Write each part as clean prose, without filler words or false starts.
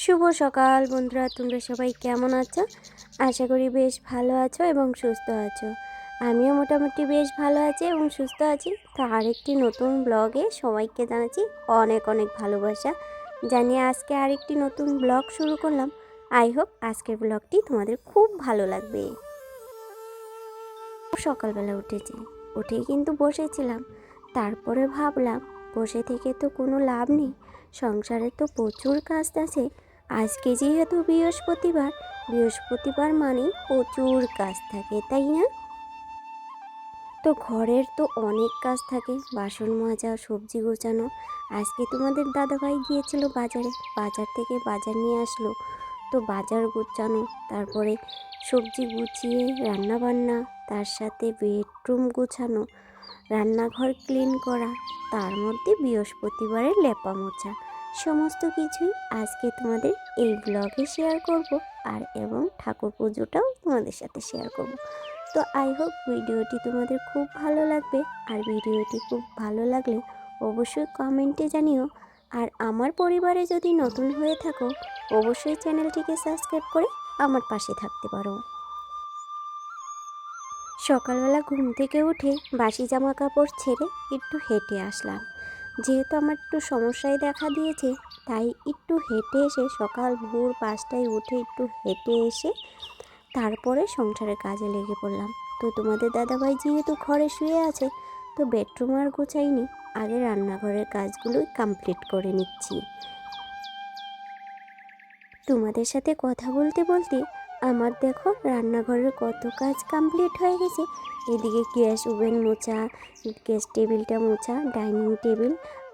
শুভ সকাল বন্ধুরা, তোমরা সবাই কেমন আছো? আশা করি বেশ ভালো আছো এবং সুস্থ আছো। আমিও মোটামুটি বেশ ভালো আছি এবং সুস্থ আছি। তো আরেকটি নতুন ব্লগে সবাইকে জানাচ্ছি অনেক অনেক ভালোবাসা জানিয়ে আজকে আরেকটি নতুন ব্লগ শুরু করলাম। আই হোপ আজকের ব্লগটি তোমাদের খুব ভালো লাগবে। সকালবেলা উঠেই কিন্তু বসেছিলাম। তারপরে ভাবলাম বসে থেকে তো কোনো লাভ নেই, সংসারে তো প্রচুর কাজ আছে। আজকে যেহেতু বৃহস্পতিবার মানেই প্রচুর কাজ থাকে, তাই না? তো ঘরের তো অনেক কাজ থাকে, বাসন মাজা, সবজি গোছানো। আজকে তোমাদের দাদাভাই গিয়েছিল বাজার থেকে বাজার নিয়ে আসলো। তো বাজার গোছানো, তারপরে সবজি গুছিয়ে রান্না বান্না, তার সাথে বেডরুম গোছানো, রান্নাঘর ক্লিন করা, তার মধ্যে বৃহস্পতিবারের লেপা মোছা, সমস্ত কিছুই আজকে তোমাদের এই ব্লগে শেয়ার করব। আর এবং ঠাকুর পুজোটাও তোমাদের সাথে শেয়ার করব। তো আই হোপ ভিডিওটি তোমাদের খুব ভালো লাগবে। আর ভিডিওটি খুব ভালো লাগলে অবশ্যই কমেন্টে জানিও। আর আমার পরিবারে যদি নতুন হয়ে থাকো অবশ্যই চ্যানেলটিকে সাবস্ক্রাইব করে আমার পাশে থাকতে পারো। সকালবেলা ঘুম থেকে উঠে বাসি জামা কাপড় ছেড়ে একটু হেঁটে আসলাম। যেহেতু আমার একটু সমস্যায় দেখা দিয়েছে, তাই একটু হেঁটে এসে সকাল ভোর 5টায় উঠে একটু হেঁটে এসে তারপরে সংসারের কাজে লেগে পড়লাম। তো তোমাদের দাদাভাই যেহেতু ঘরে শুয়ে আছে, তো বেডরুম আর গোছাইনি, আগে রান্নাঘরের কাজগুলোই কমপ্লিট করে নিচ্ছি। তোমাদের সাথে কথা বলতে বলতে আমার দেখো রান্নাঘরের কত কাজ কমপ্লিট হয়ে গেছে। এদিকে গ্যাস ওভেন মোছা, গ্যাস টেবিলটা মোছা, ডাইনিং টেবিল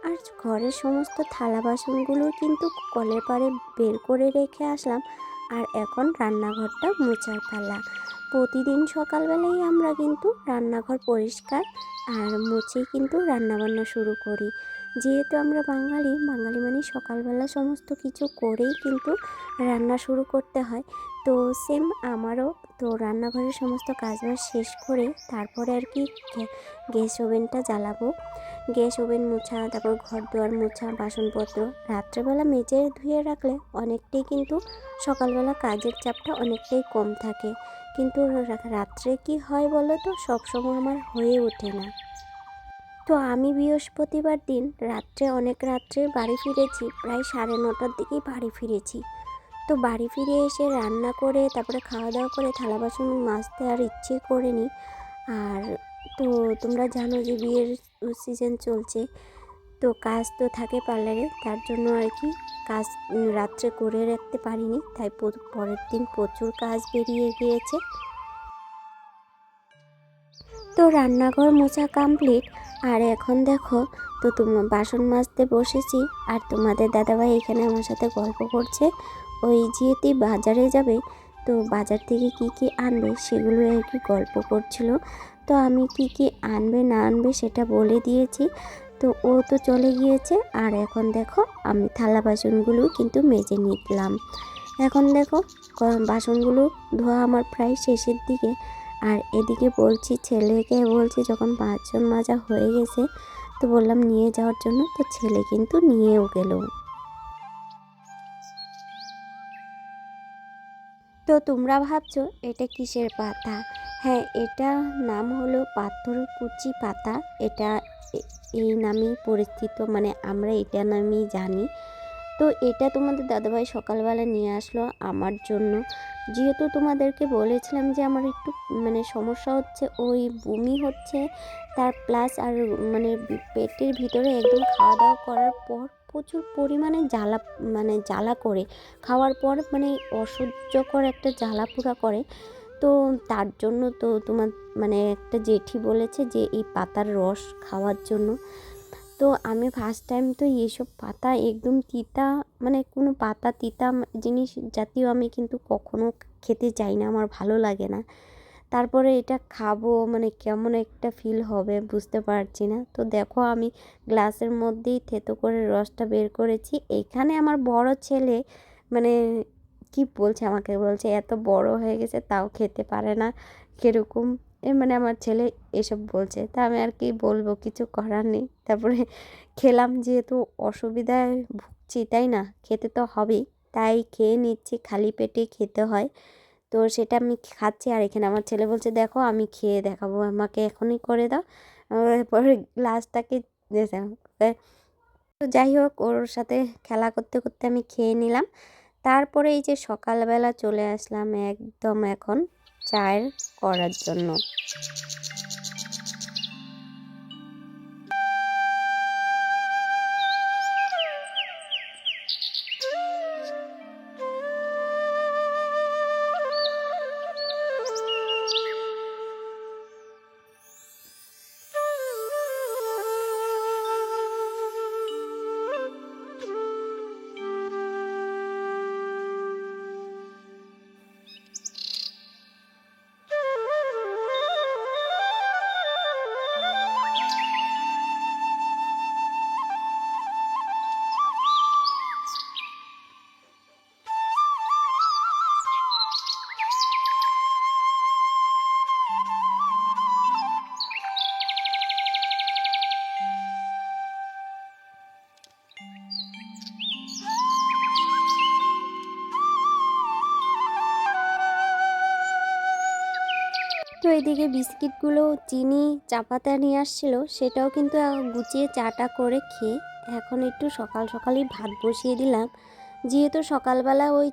আর ঘরের সমস্ত থালা বাসনগুলো কিন্তু কলের পাড়ে বের করে রেখে আসলাম। আর এখন রান্নাঘরটা মোছার পালা। প্রতিদিন সকালবেলাই আমরা কিন্তু রান্নাঘর পরিষ্কার আর মুছেই কিন্তু রান্নাবান্না শুরু করি। যেহেতু আমরা বাঙালি মানে সকালবেলা সমস্ত কিছু করেই কিন্তু রান্না শুরু করতে হয়। তো সেম আমারও তো রান্নাঘরের সমস্ত কাজবাজ শেষ করে তারপরে আর কি গ্যাস ওভেনটা জ্বালাবো। গ্যাস ওভেন মোছা, তারপর ঘর দুয়ার মোছা, বাসনপত্র রাত্রেবেলা মেজে ধুয়ে রাখলে অনেকটাই কিন্তু সকালবেলা কাজের চাপটা অনেকটাই কম থাকে। কিন্তু রাত্রে কি হয় বলো তো, সবসময় আমার হয়ে ওঠে না। তো আমি বৃহস্পতিবার দিন অনেক রাত্রে বাড়ি ফিরেছি, প্রায় 9:30টার দিকেই বাড়ি ফিরেছি। তো বাড়ি ফিরে এসে রান্না করে তারপরে খাওয়া দাওয়া করে থালা বাসন মাজতে আর ইচ্ছে করেনি। আর তো তোমরা জানো যে বিয়ের সিজন চলছে, তো কাজ তো থাকে পার্লারে, তার জন্য আর কি কাজ রাত্রে করে রাখতে পারিনি, তাই পরের দিন প্রচুর কাজ বেরিয়ে গিয়েছে। তো রান্নাঘর মোছা কমপ্লিট। আর এখন দেখো তো তোমার বাসন মাজতে বসেছি। আর তোমাদের দাদাভাই এখানে আমার সাথে গল্প করছে। ওই যেহেতু বাজারে যাবে, তো বাজার থেকে কি কি আনবে সেগুলো আর কি গল্প করছিল। তো আমি কি কি আনবে না আনবে সেটা বলে দিয়েছি। তো ও তো চলে গিয়েছে। আর এখন দেখো আমি থালা বাসনগুলো কিন্তু মেজে নিলাম। এখন দেখো বাসনগুলো ধোয়া আমার প্রায় শেষের দিকে। আর এদিকে ছেলেকে বলছি যখন 5জন মাজা হয়ে গেছে, তো বললাম নিয়ে যাওয়ার জন্য, তো ছেলে কিন্তু নিয়েও গেল। তো তোমরা ভাবছো এটা কিসের পাতা? হ্যাঁ, এটা নাম হলো পাথরকুচি পাতা। এটা এই নামেই পরিচিত, মানে আমরা এটা নামেই জানি। তো এটা তোমাদের দাদাভাই সকালবেলা নিয়ে আসলো আমার জন্য। যেহেতু তোমাদেরকে বলেছিলাম যে আমার একটু মানে সমস্যা হচ্ছে, ওই বমি হচ্ছে, তার প্লাস আর মানে পেটের ভিতরে একদম খাওয়া দাওয়া করার পর প্রচুর পরিমাণে জ্বালা করে, খাওয়ার পর মানে অসহ্যকর একটা জ্বালা পোড়া করে। তো তার জন্য তো তোমার মানে একটা জেঠি বলেছে যে এই পাতার রস খাওয়ার জন্য। তো আমি ফার্স্ট টাইম তো এইসব পাতা একদম তিতা, মানে কোনো পাতা তিতা জিনিস জাতীয় আমি কিন্তু কখনো খেতে চাই না, আমার ভালো লাগে না। তারপরে এটা খাবো মানে কেমন একটা ফিল হবে বুঝতে পারছি না। তো দেখো আমি গ্লাসের মধ্যেই থেতো করে রসটা বের করেছি। এখানে আমার বড় ছেলে মানে কি বলছে, আমাকে বলছে এত বড় হয়ে গেছে তাও খেতে পারে না, কিরকম মানে আমার ছেলে এসব বলছে। তা আমি আর কি বলবো, কিছু করার নেই। তারপরে খেলাম, যেহেতু অসুবিধায় ভুগছি তাই না, খেতে তো হবেই। তাই খেয়ে নিচ্ছি, খালি পেটে খেতে হয়। তো সেটা আমি খাচ্ছি। আর এখানে আমার ছেলে বলছে দেখো আমি খেয়ে দেখাবো, আমাকে এখনই করে দাও। পরে গ্লাসটাকে তো যাই হোক, ওর সাথে খেলা করতে করতে আমি খেয়ে নিলাম। তারপরে এই যে সকালবেলা চলে আসলাম একদম এখন চায়ের করার জন্য। তো এদিকে বিস্কিটগুলো চিনি চা পাতা নিয়ে আসছিল, সেটাও কিন্তু গুছিয়ে চাটা করে খেয়ে এখন একটু সকাল সকালই ভাত বসিয়ে দিলাম। যেহেতু সকালবেলা ওই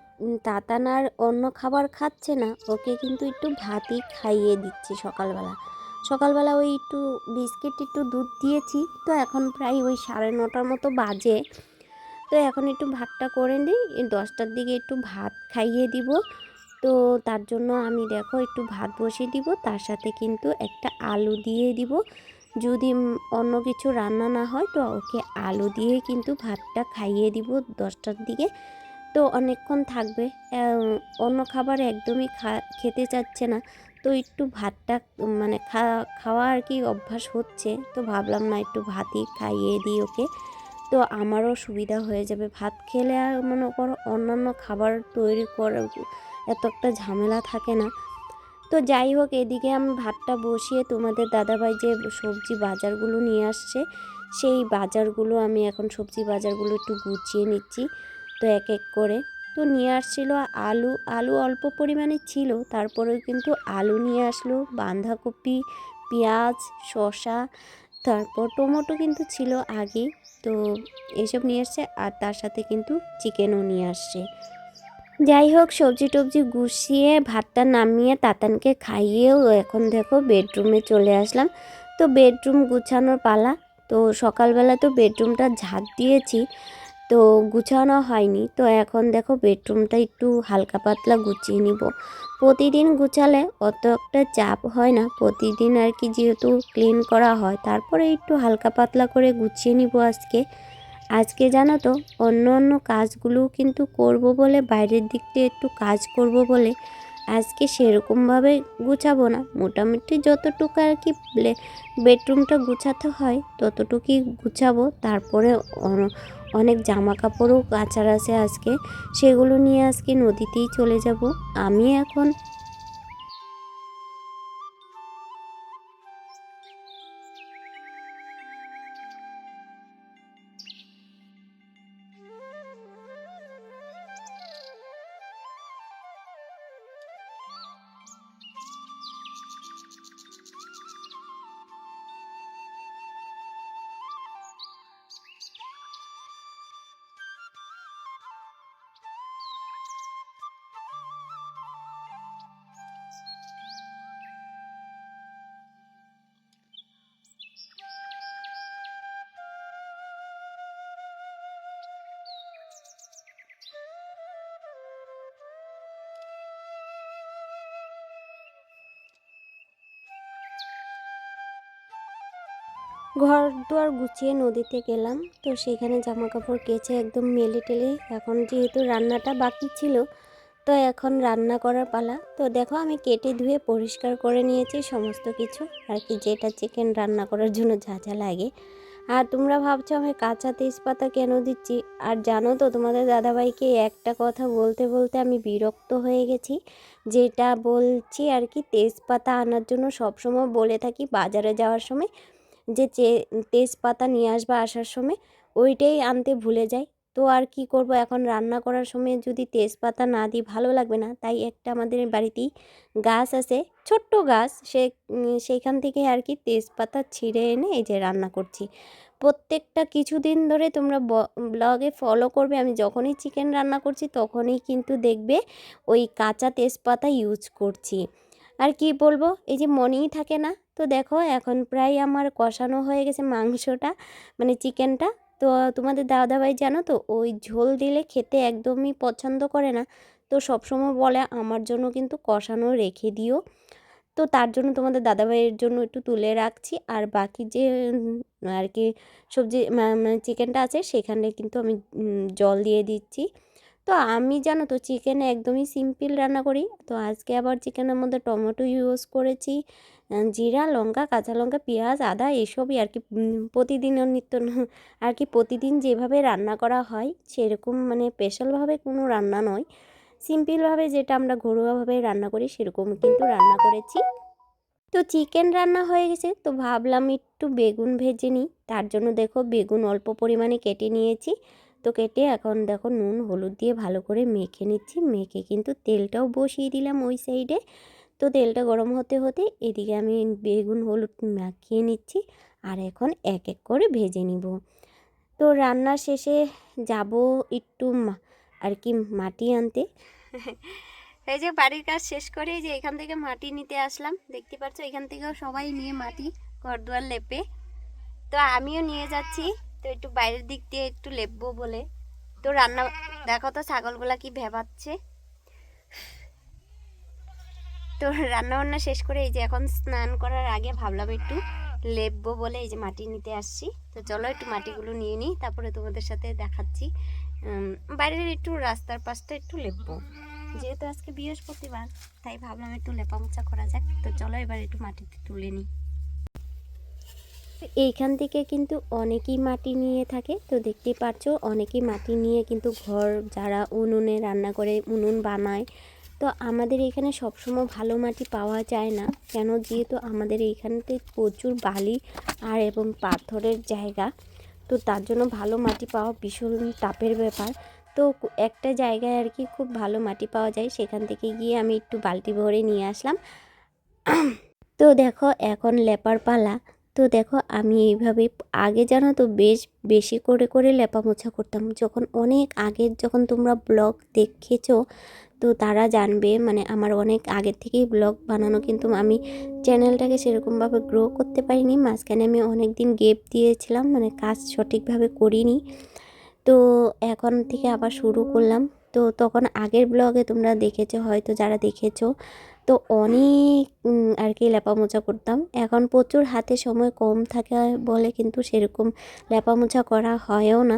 তাতানার অন্য খাবার খাচ্ছে না, ওকে কিন্তু একটু ভাতই খাইয়ে দিচ্ছি সকালবেলা। সকালবেলা ওই একটু বিস্কিট একটু দুধ দিয়েছি, তো এখন প্রায় ওই 9:30 মতো বাজে। তো এখন একটু ভাতটা করে নিই, 10টার দিকে একটু ভাত খাইয়ে দিব। তো তার জন্য আমি দেখো একটু ভাত বসিয়ে দিব, তার সাথে কিন্তু একটা আলু দিয়ে দিব। যদি অন্য কিছু রান্না না হয় তো ওকে আলু দিয়ে কিন্তু ভাতটা খাইয়ে দিব 10টার দিকে। তো অনেকক্ষণ থাকবে, অন্য খাবার একদমই খেতে চাচ্ছে না। তো একটু ভাতটা মানে খাওয়া আর কি অভ্যাস হচ্ছে, তো ভাবলাম না একটু ভাতই খাইয়ে দিই ওকে। তো আমারও সুবিধা হয়ে যাবে, ভাত খেলে আর মনে করো অন্যান্য খাবার তৈরি করার এত একটা ঝামেলা থাকে না। তো যাই হোক, এদিকে আমি ভাতটা বসিয়ে তোমাদের দাদাভাই যে সবজি বাজারগুলো নিয়ে আসছে, সেই বাজারগুলো আমি এখন সবজি বাজারগুলো একটু গুছিয়ে নিচ্ছি। তো এক এক করে তো নিয়ে আসছিল আলু, আলু অল্প পরিমাণে ছিল, তারপরেও কিন্তু আলু নিয়ে আসলো, বাঁধাকপি, পেঁয়াজ, শসা, তারপর টমেটো কিন্তু ছিল আগে। তো এসব নিয়ে আসছে, আর তার সাথে কিন্তু চিকেনও নিয়ে আসছে। যাই হোক, সবজি টবজি গুছিয়ে ভাতটা নামিয়ে তাতানকে খাইয়েও এখন দেখো বেডরুমে চলে আসলাম। তো বেডরুম গুছানোর পালা। তো সকালবেলা তো বেডরুমটা ঝাঁট দিয়েছি, তো গুছানো হয়নি। তো এখন দেখো বেডরুমটা একটু হালকা পাতলা গুছিয়ে নিব। প্রতিদিন গুছালে অত একটা চাপ হয় না, প্রতিদিন আর কি যেহেতু ক্লিন করা হয়, তারপরে একটু হালকা পাতলা করে গুছিয়ে নিব আজকে। আজকে জানো তো অন্য অন্য কাজগুলো কিন্তু করব বলে, বাইরের দিক দিয়ে একটু কাজ করব বলে আজকে সেরকমভাবে গুছাবো না, মোটামুটি যতটুকু আর কি বেডরুমটা গুছাতে হয় ততটুকুই গুছাবো। তারপরে অনেক জামা কাপড়ও কাচার আছে আজকে, সেগুলো নিয়ে আজকে নদীতেই চলে যাব আমি এখন। ঘর দুয়ার গুছিয়ে নদীতে গেলাম, তো সেখানে জামা কাপড় কেচে একদম মেলে টেলে এখন যেহেতু রান্নাটা বাকি ছিল, তো এখন রান্না করার পালা। তো দেখো আমি কেটে ধুয়ে পরিষ্কার করে নিয়েছি সমস্ত কিছু আর কি, যেটা চিকেন রান্না করার জন্য যা যা লাগে। আর তোমরা ভাবছো আমি কাঁচা তেজপাতা কেন দিচ্ছি, আর জানো তো তোমাদের দাদাভাইকে একটা কথা বলতে বলতে আমি বিরক্ত হয়ে গেছি। যেটা বলছি আর কি, তেজপাতা আনার জন্য সবসময় বলে থাকি বাজারে যাওয়ার সময় যে তেজপাতা নিয়ে আসবা আসার সময়, ওইটাই আনতে ভুলে যাই। তো আর কি করব, এখন রান্না করার সময় যদি তেজপাতা না দিই ভালো লাগবে না। তাই একটা আমাদের বাড়িতেই গাছ আছে, ছোট্ট গাছ, সেইখান থেকে আর কি তেজপাতা ছিঁড়ে এনে এই যে রান্না করছি। প্রত্যেকটা কিছুদিন ধরে তোমরা ব্লগে ফলো করবে, আমি যখনই চিকেন রান্না করছি তখনই কিন্তু দেখবে ওই কাঁচা তেজপাতা ইউজ করছি। আর কি বলবো, এই যে মনেই থাকে না। তো দেখো এখন প্রায় আমার কষানো হয়ে গেছে মাংসটা, মানে চিকেনটা। তো তোমাদের দাদাভাই জানো তো ওই ঝোল দিলে খেতে একদমই পছন্দ করে না, তো সবসময় বলে আমার জন্য কিন্তু কষানো রেখে দিও। তো তার জন্য তোমাদের দাদাভাইয়ের জন্য একটু তুলে রাখছি, আর বাকি যে আর কি সবজি মানে চিকেনটা আছে সেখানে কিন্তু আমি জল দিয়ে দিচ্ছি। তো আমি জানো তো চিকেন একদমই সিম্পল রান্না করি। তো আজকে আবার চিকেনের মধ্যে টমেটো ইউজ করেছি, জিরা, লঙ্কা, কাঁচা লঙ্কা, পেঁয়াজ, আদা এসবই আর কি প্রতিদিনের নিত্য আর কি প্রতিদিন যেভাবে রান্না করা হয় সেরকম, মানে স্পেশালভাবে কোনো রান্না নয়, সিম্পলভাবে যেটা আমরা ঘরোয়াভাবে রান্না করি সেরকম কিন্তু রান্না করেছি। তো চিকেন রান্না হয়ে গেছে, তো ভাবলাম একটু বেগুন ভেজে নিই। তার জন্য দেখো বেগুন অল্প পরিমাণে কেটে নিয়েছি। তো কেটে এখন দেখো নুন হলুদ দিয়ে ভালো করে মেখে নিচ্ছি। মেখে কিন্তু তেলটাও বসিয়ে দিলাম ওই সাইডে। তো তেলটা গরম হতে হতে এদিকে আমি বেগুন হলুদ মাখিয়ে নিচ্ছি, আর এখন এক এক করে ভেজে নিব। তো রান্না শেষে যাব একটু আর কি মাটি আনতে। এই যে বাড়ির কাজ শেষ করে যে এখান থেকে মাটি নিতে আসলাম, দেখতে পাচ্ছ এখান থেকেও সবাই নিয়ে মাটি ঘরদুয়ার লেপে, তো আমিও নিয়ে যাচ্ছি। তো একটু বাইরের দিক দিয়ে একটু লেপবো বলে। তো রান্না দেখো তো ছাগলগুলা কি ভেবাচ্ছে। তো রান্না বান্না শেষ করে এই যে এখন স্নান করার আগে ভাবলাম একটু লেপবো বলে এই যে মাটি নিতে আসছি। তো চলো একটু মাটিগুলো নিয়ে নিই, তারপরে তোমাদের সাথে দেখাচ্ছি। বাইরের একটু রাস্তার পাশটা একটু লেপবো, যেহেতু আজকে বৃহস্পতিবার তাই ভাবলাম একটু লেপামোছা করা যাক। তো চলো এবার একটু মাটিতে তুলে নিই। এইখান থেকে কিন্তু অনেকেই মাটি নিয়ে থাকে, তো দেখতেই পাচ্ছো অনেকেই মাটি নিয়ে কিন্তু ঘর যারা উনুনে রান্না করে উনুন বানায়। তো আমাদের এখানে সবসময় ভালো মাটি পাওয়া যায় না, কেন যেহেতু আমাদের এইখানতে প্রচুর বালি আর এবং পাথরের জায়গা, তো তার জন্য ভালো মাটি পাওয়া ভীষণ টাফের ব্যাপার। তো একটা জায়গায় আর কি খুব ভালো মাটি পাওয়া যায়, সেখান থেকে গিয়ে আমি একটু বালতি ভরে নিয়ে আসলাম। তো দেখো এখন লেপার পালা। তো দেখো আমি এইভাবে আগে জানো তো বেশ বেশি করে করে লেপা মোছা করতাম, যখন অনেক আগের যখন তোমরা ব্লগ দেখেছো তো তারা জানবে, মানে আমার অনেক আগের থেকেই ব্লগ বানানো, কিন্তু আমি চ্যানেলটাকে সেরকমভাবে গ্রো করতে পারিনি। মাঝখানে আমি অনেক দিন গ্যাপ দিয়েছিলাম, মানে কাজ সঠিকভাবে করিনি। তো এখন থেকে আবার শুরু করলাম। তো তখন আগের ব্লগে তোমরা দেখেছো হয়তো, যারা দেখেছো তো অনেক আর কি লেপামোছা করতাম। এখন প্রচুর হাতে সময় কম থাকে বলে কিন্তু সেরকম লেপামোছা করা হয়ও না।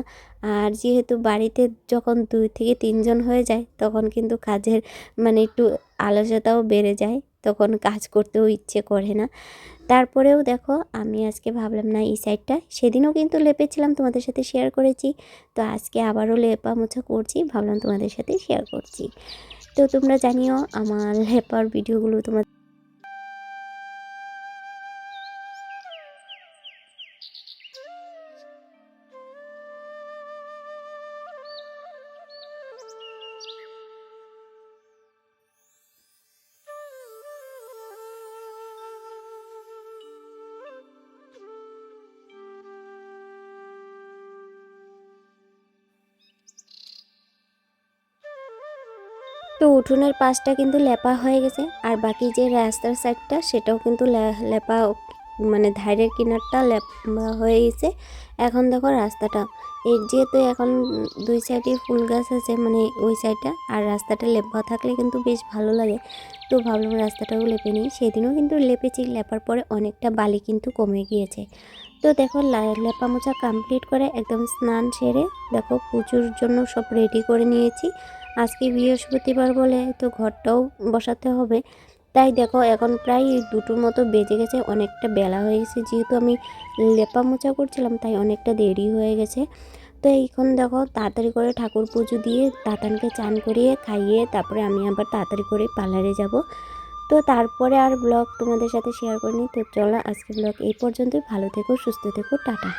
আর যেহেতু বাড়িতে যখন 2 থেকে 3 জন হয়ে যায় তখন কিন্তু কাজের মানে একটু আলস্যতাও বেড়ে যায়, তখন কাজ করতেও ইচ্ছে করে না। তারপরেও দেখো আমি আজকে ভাবলাম না এই সাইডটা সেদিনও কিন্তু লেপেছিলাম, তোমাদের সাথে শেয়ার করেছি। তো আজকে আবারও লেপা মোছা করছি, ভাবলাম তোমাদের সাথে শেয়ার করছি। তো তোমরা জানিও আমার লেপার ভিডিওগুলো তোমার তো উঠোনের পাশটা কিন্তু লেপা হয়ে গেছে, আর বাকি যে রাস্তার সাইডটা সেটাও কিন্তু লেপা, মানে ধারের কিনারটা লেপা হয়ে গেছে। এখন দেখো রাস্তাটা এই যেহেতু এখন 2 সাইডে ফুল গাছ আছে, মানে ওই সাইডটা, আর রাস্তাটা লেপা থাকলে কিন্তু বেশ ভালো লাগে। তো ভাবলাম রাস্তাটাও লেপে নিই, সেদিনও কিন্তু লেপেছি, লেপার পরে অনেকটা বালি কিন্তু কমে গিয়েছে। তো দেখো লেপা মোছা কমপ্লিট করে একদম স্নান সেরে দেখো পুজোর জন্য সব রেডি করে নিয়েছি। আজকে বৃহস্পতিবার বলে তো ঘরটাও বসাতে হবে, তাই দেখো এখন প্রায় 2টোর মতো বেজে গেছে, অনেকটা বেলা হয়ে গেছে, যেহেতু আমি লেপা মোছা করছিলাম তাই অনেকটা দেরি হয়ে গেছে। তো এখন দেখো তাড়াতাড়ি করে ঠাকুর পুজো দিয়ে তাতানকে চান করিয়ে খাইয়ে তারপরে আমি আবার তাড়াতাড়ি করে পার্লারে যাব। তো তারপরে আর ব্লগ তোমাদের সাথে শেয়ার করিনি। তো চলো আজকে ব্লগ এই পর্যন্তই, ভালো থেকো সুস্থ থেকো, টাটা।